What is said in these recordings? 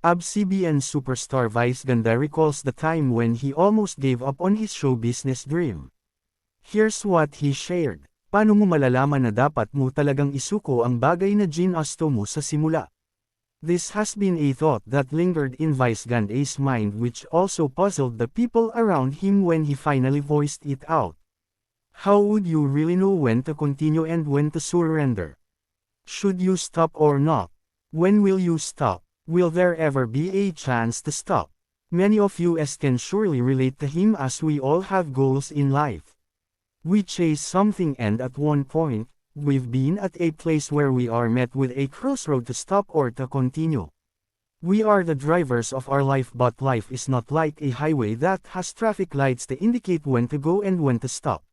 ABS-CBN superstar Vice Ganda recalls the time when he almost gave up on his show business dream. Here's what he shared. Paano mo malalaman na dapat mo talagang isuko ang bagay na ginusto mo sa simula? This has been a thought that lingered in Vice Ganda's mind, which also puzzled the people around him when he finally voiced it out. How would you really know when to continue and when to surrender? Should you stop or not? When will you stop? Will there ever be a chance to stop? Many of us can surely relate to him, as we all have goals in life. We chase something, and at one point, we've been at a place where we are met with a crossroad to stop or to continue. We are the drivers of our life, but life is not like a highway that has traffic lights to indicate when to go and when to stop.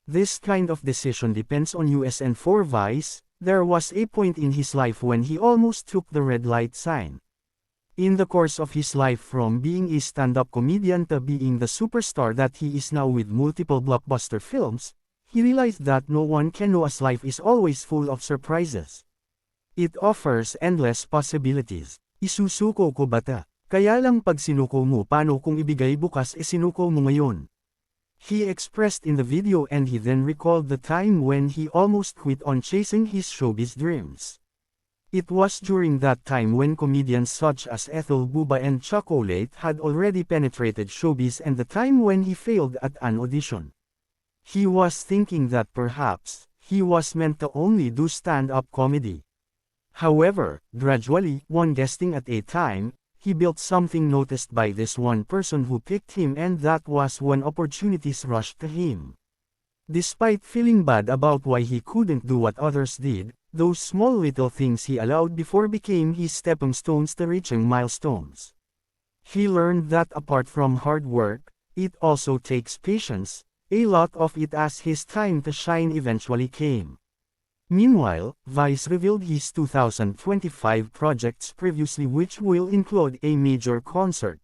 This kind of decision depends on us, and for Vice, there was a point in his life when he almost took the red light sign. In the course of his life, from being a stand-up comedian to being the superstar that he is now with multiple blockbuster films, he realized that no one can know, as life is always full of surprises. It offers endless possibilities. Isusuko ko ba ta? Kaya lang pag sinuko mo, paano kung ibigay bukas sinuko mo ngayon? He expressed in the video, and he then recalled the time when he almost quit on chasing his showbiz dreams. It was during that time when comedians such as Ethel Buba and Chocolate had already penetrated showbiz, and the time when he failed at an audition. He was thinking that perhaps he was meant to only do stand-up comedy. However, gradually, one guesting at a time, he built something noticed by this one person who picked him, and that was when opportunities rushed to him. Despite feeling bad about why he couldn't do what others did, those small little things he allowed before became his stepping stones to reaching milestones. He learned that apart from hard work, it also takes patience, a lot of it, as his time to shine eventually came. Meanwhile, Vice revealed his 2025 projects previously, which will include a major concert,